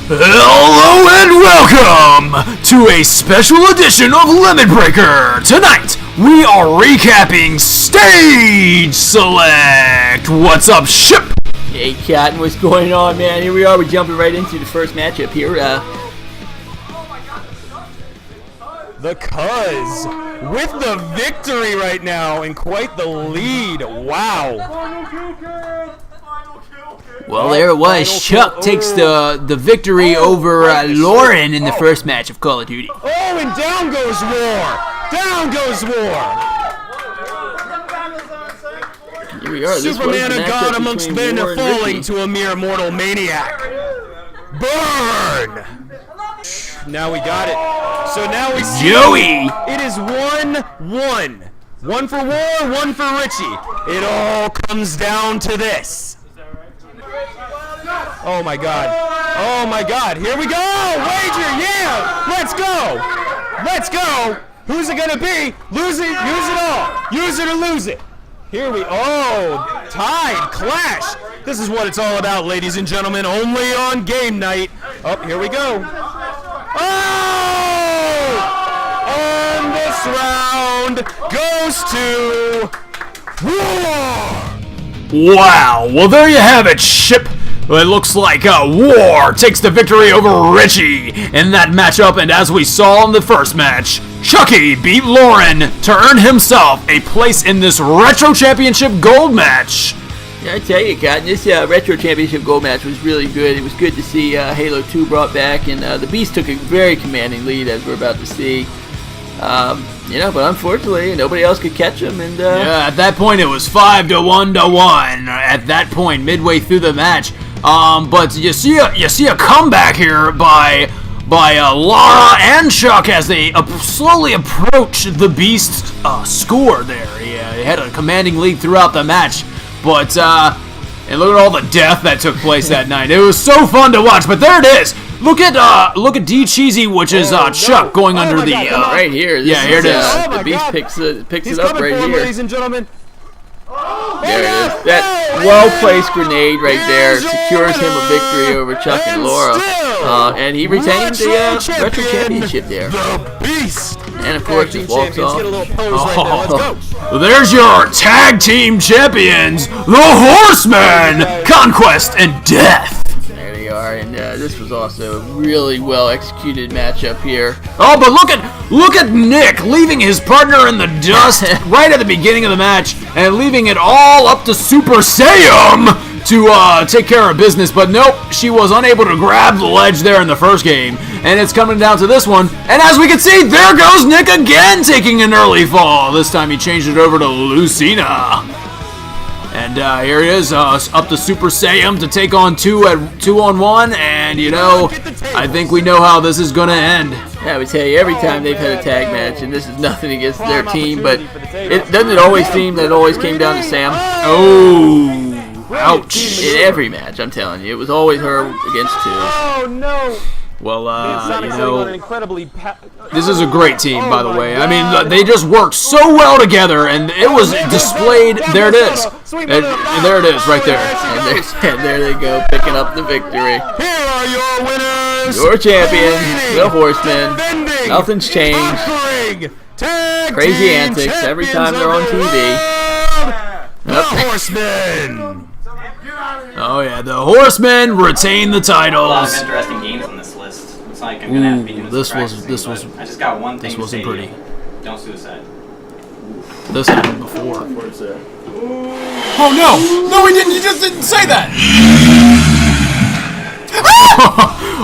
Hello and welcome to a special edition of LimitBreaker. Tonight, we are recapping Stage Select. What's up, Ship? Hey, Cotton, what's going on, man? Here we are. We're jumping right into the first matchup here. The Cuz with the victory right now and quite the lead. Wow. Well, there it was. Chuck takes the victory over Lauren in the first match of Call of Duty. Oh, and down goes War. Down goes War. Here we are. Superman, a god amongst men, falling to a mere mortal maniac. Burn. Now we got it. So now we see Joey. It is 1-1. One for War, one for Richie. It all comes down to this. Oh my god. Oh my god. Here we go. Wager. Yeah. Let's go. Let's go. Who's it gonna be? Lose it. Use it all. Use it or lose it. Here we. Oh, tied clash. This is what it's all about, ladies and gentlemen. Only on game night. Oh, here we go. Oh! And this round goes to War. Wow. Well, there you have it, Ship. It looks like War takes the victory over Richie in that matchup, and as we saw in the first match, Chucky beat Lauren to earn himself a place in this Retro Championship Gold match. Yeah, I tell you, Cotton, this Retro Championship Gold match was really good. It was good to see Halo 2 brought back, and the Beast took a very commanding lead, as we're about to see. But unfortunately, nobody else could catch him. And yeah, at that point, it was 5-1 to 1. At that point, midway through the match. But you see a comeback here by Lara and Chuck as they slowly approach the Beast score there. Yeah, he had a commanding lead throughout the match, but and look at all the death that took place that night. It was so fun to watch. But there it is. Look at D Cheesy, which is Chuck going under the right here. Yeah, here it is. The Beast picks it up right here. Ladies and gentlemen. There it is. That well-placed grenade right there secures him a victory over Chuck and Laura. And he retained the Retro Championship there. The Beast. And of course, he walks off. Get a little pose right now. Let's go. There's your tag team champions, the Horsemen, Conquest and Death. There they are, and this was also a really well-executed matchup here. Oh, but look at Nick leaving his partner in the dust right at the beginning of the match and leaving it all up to Super Saiyan to take care of business. But nope, she was unable to grab the ledge there in the first game, and it's coming down to this one. And as we can see, there goes Nick again taking an early fall. This time he changed it over to Lucina. And here he is, up to Super Saiyan to take on 2-on-1, and I think we know how this is gonna end. Yeah, I would tell you, every time they've had a tag match, and this is nothing against their team, but doesn't it always seem that it always came down to Sam? Oh, ouch. In every match, I'm telling you, it was always her against two. Oh no. Well, this is a great team, by the way. I mean, they just worked so well together, and it was displayed. There it is. And there it is, right there. And there they go, picking up the victory. Here are your winners. Your champion, the Horsemen. Nothing's changed. Crazy antics every time they're on TV. The Horsemen. Oh, yeah, the Horsemen retain the titles. A lot of interesting games on this list. Looks like I'm gonna have to be doing this some was practicing, I just got one thing. This wasn't to say pretty. to you. Don't suicide. This happened before. Oh no! No, he didn't. You just didn't say that.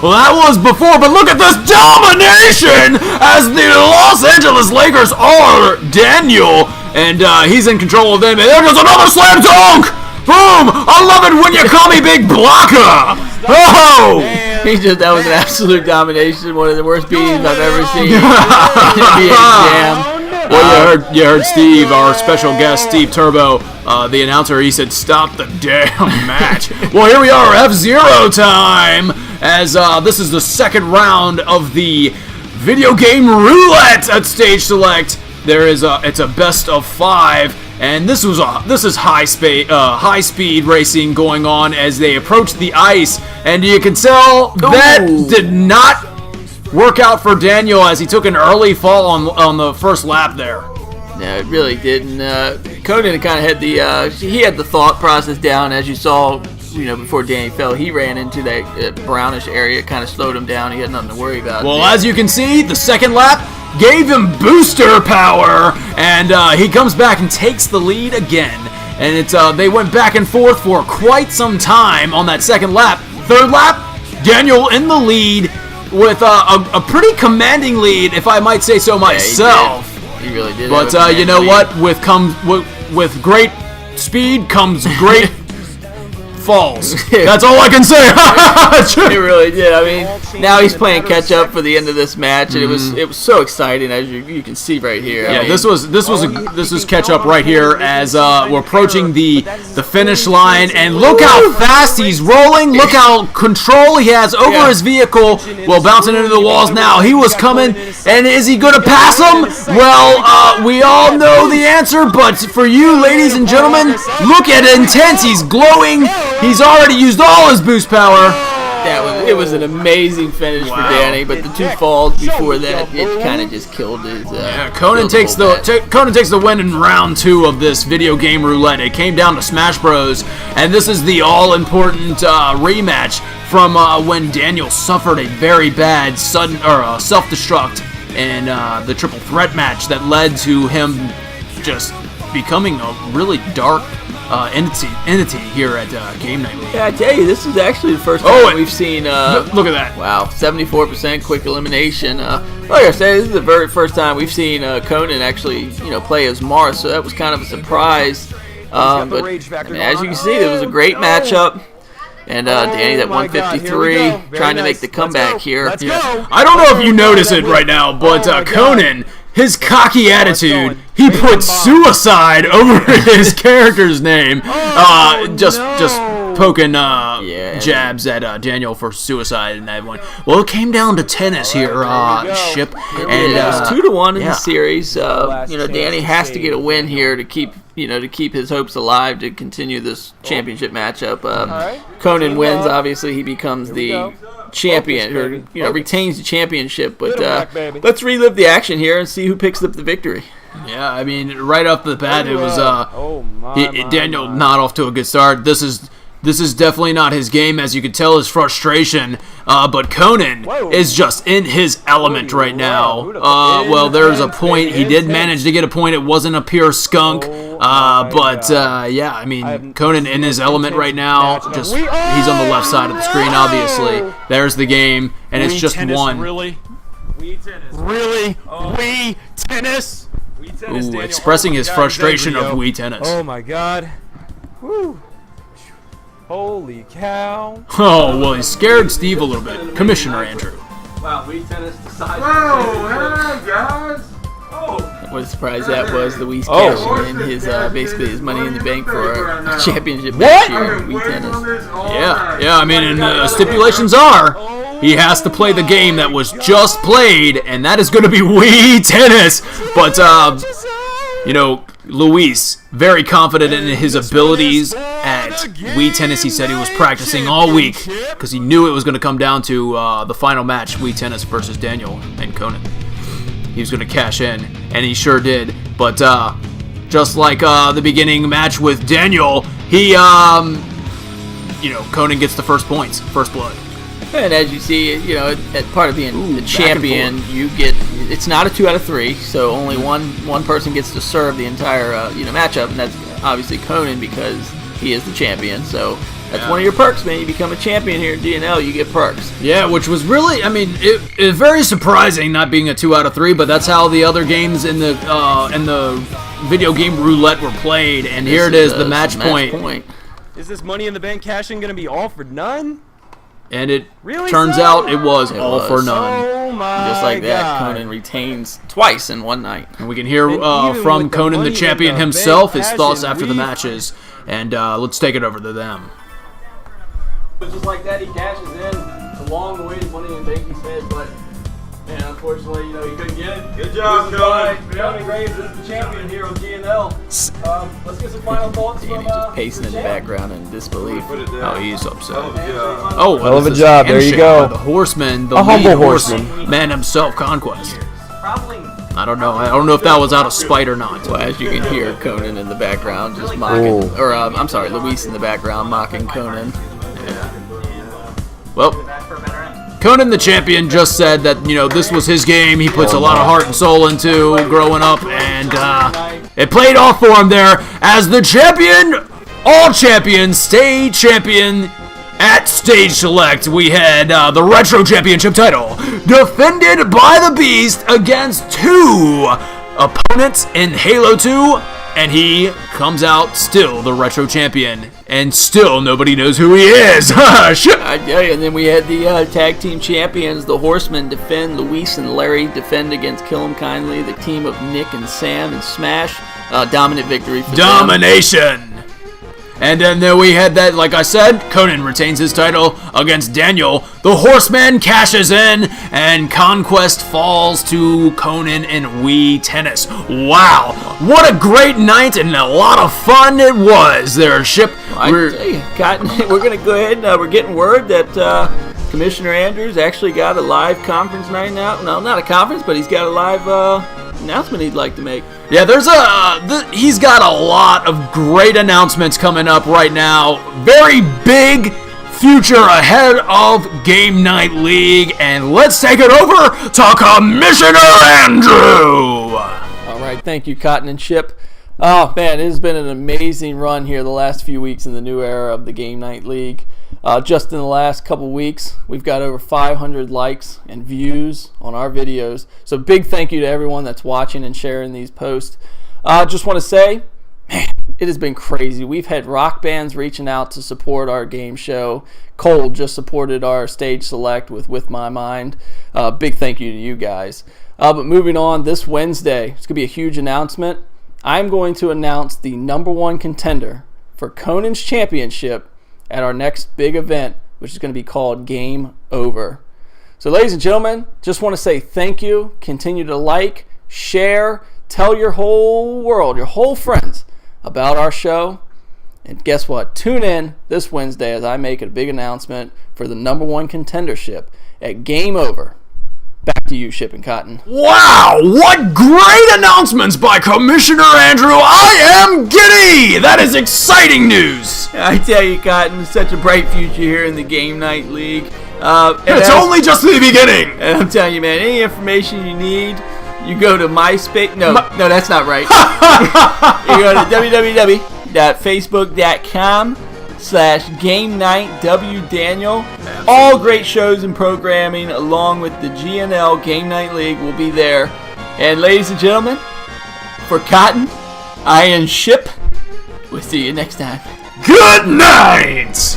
Well, that was before, but look at this domination as the Los Angeles Lakers are Daniel, and he's in control of them. And there goes another slam dunk. Boom! I love it when you call me Big Blocker! Oh! That was an absolute domination, one of the worst beatings I've ever seen. NBA Jam. Well, you heard Steve, our special guest, Steve Turbo, the announcer. He said, "Stop the damn match." Well, here we are, F-Zero time, as this is the second round of the video game roulette at Stage Select. It's a best of 5. And this is high speed racing going on as they approach the ice, and you can tell that did not work out for Daniel as he took an early fall on the first lap there. No, it really didn't. Conan kind of had the thought process down, as you saw, before Danny fell. He ran into that brownish area, kind of slowed him down. He had nothing to worry about. Well, as you can see, the second lap gave him booster power, and he comes back and takes the lead again. And they went back and forth for quite some time on that second lap. Third lap, Daniel in the lead with a pretty commanding lead, if I might say so myself. He really did. But you know what? With great speed comes great falls. That's all I can say. He really did. I mean, now he's playing catch up for the end of this match, and it was so exciting, as you can see right here. Yeah, this was catch up right here as we're approaching the finish line, and look how fast he's rolling. Look how control he has over his vehicle. Well, bouncing into the walls now. He was coming, and is he gonna pass him? Well, we all know the answer, but for you, ladies and gentlemen, look at intense. He's glowing. He's already used all his boost power. It was an amazing finish for Danny, but the two falls before that, it kind of just killed his. Conan takes the win in round 2 of this video game roulette. It came down to Smash Bros, and this is the all-important rematch from when Daniel suffered a very bad sudden self-destruct in the triple threat match that led to him just becoming a really dark entity here at Game Night. Yeah, I tell you, this is actually the first time we've seen. Look at that! Wow, 74% quick elimination. Like I said, this is the very first time we've seen Conan actually, play as Mars. So that was kind of a surprise. But as you can see, it was a great matchup. And Danny at 153, trying to make the comeback here. I don't know if you notice it right now, but Conan, his cocky attitude, he put suicide over his character's name. Just poking jabs at Daniel for suicide and that one. Well, it came down to tennis here, Ship. And it was 2-1 in the series. Danny has to get a win here to keep his hopes alive to continue this championship matchup. Conan wins, obviously he becomes the champion, or retains the championship. But let's relive the action here and see who picks up the victory. Yeah, I mean, right off the bat, it was Daniel not off to a good start. This is definitely not his game, as you can tell his frustration. But Conan is just in his element right now. Well, there's a point. He did manage to get a point. It wasn't a pure skunk. Yeah, I mean, Conan in his element right now. He's on the left side of the screen, obviously. There's the game, and it's just one. Really? Really? Wii tennis? Ooh, expressing his frustration of Wii tennis. Oh my God. Woo. Holy cow. Oh, well, he scared Steve a little bit. Commissioner Andrew. Wow, Wii tennis decided. Whoa, hey guys. What a surprise that was. The Wii's cashing in his basically his money in the bank for a championship match here in Wii tennis. Yeah, I mean, and the stipulations are he has to play the game that was just played, and that is going to be Wii tennis. But, Luis, very confident in his abilities at Wii tennis. He said he was practicing all week because he knew it was going to come down to the final match, Wii tennis versus Daniel and Conan. He was going to cash in, and he sure did. But just like the beginning match with Daniel, he, Conan gets the first points, first blood. And as you see, at part of being the champion, you get, it's not a 2 out of 3, so only one person gets to serve the entire matchup, and that's obviously Conan because he is the champion. So that's one of your perks, man. You become a champion here in DNL, you get perks. Yeah, which was really, I mean, it very surprising not being a 2 out of 3, but that's how the other games in the video game roulette were played. And here it is, the match point. Is this Money in the Bank cashing going to be all for none? And it turns out it was all for none. Oh my Just like that, God. Conan retains twice in one night. And we can hear even from with the Conan, the Money champion in the himself, Bank his thoughts passion, after the we- matches. And let's take it over to them. Just like that, he cashes in the long-awaited Money in the Bank, he said, but And unfortunately, he couldn't get it. Good job, This is why Conan. Conan Graves is the champion here on GNL. Let's get some final thoughts Danny from just pacing in the champ. background in disbelief. Put it down. Oh, he's upset. Yeah. Oh, Hell of a this is job. There you handshake go. by the horseman, the A humble lead horseman. man himself, Conquest. Probably. I don't know if that was out of spite or not. Well, as you can hear, Conan in the background just mocking, Ooh. or I'm sorry, Luis in the background mocking Conan. Well, Conan the champion just said that, this was his game. He puts a lot of heart and soul into growing up, and it played off for him there as the champion, all champion, state champion at Stage Select. We had the Retro Championship title defended by the Beast against 2 opponents in Halo 2, and he comes out still the Retro Champion, and still nobody knows who he is. Shit. I tell you, and then we had the tag team champions, the Horsemen, defend. Luis and Larry defend against Kill 'Em Kindly. The team of Nick and Sam and Smash, dominant victory for them. Domination. And then we had that, like I said, Conan retains his title against Daniel. The Horseman cashes in, and Conquest falls to Conan in Wii Tennis. Wow, what a great night and a lot of fun it was there, Ship. I tell you, Cotton, we're going to go ahead and we're getting word that Commissioner Andrews actually got a live conference night now. No, not a conference, but he's got a live announcement he'd like to make. Yeah, he's got a lot of great announcements coming up right now. Very big future ahead of Game Night League, and let's take it over to Commissioner Andrew. All right, thank you, Cotton and Ship. Oh, man, it has been an amazing run here the last few weeks in the new era of the Game Night League. Just in the last couple weeks, we've got over 500 likes and views on our videos. So big thank you to everyone that's watching and sharing these posts. Just want to say, man, it has been crazy. We've had rock bands reaching out to support our game show. Cole just supported our Stage Select with My Mind. Big thank you to you guys. But moving on, this Wednesday, it's going to be a huge announcement. I'm going to announce the #1 contender for Conan's Championship at our next big event, which is going to be called Game Over. So ladies and gentlemen, just want to say thank you. Continue to like, share, tell your whole world, your whole friends about our show. And guess what? Tune in this Wednesday as I make a big announcement for the #1 contendership at Game Over. Back to you, Ship and Cotton. Wow, what great announcements by Commissioner Andrew. I am giddy. That is exciting news. I tell you, Cotton, such a bright future here in the Game Night League. It's only just the beginning. And I'm telling you, man, any information you need, you go to MySpace. No, that's not right. You go to www.facebook.com/GameNightWDaniel. All great shows and programming, along with the GNL Game Night League, will be there. And ladies and gentlemen, for Cotton, I am Ship. We'll see you next time. Good night.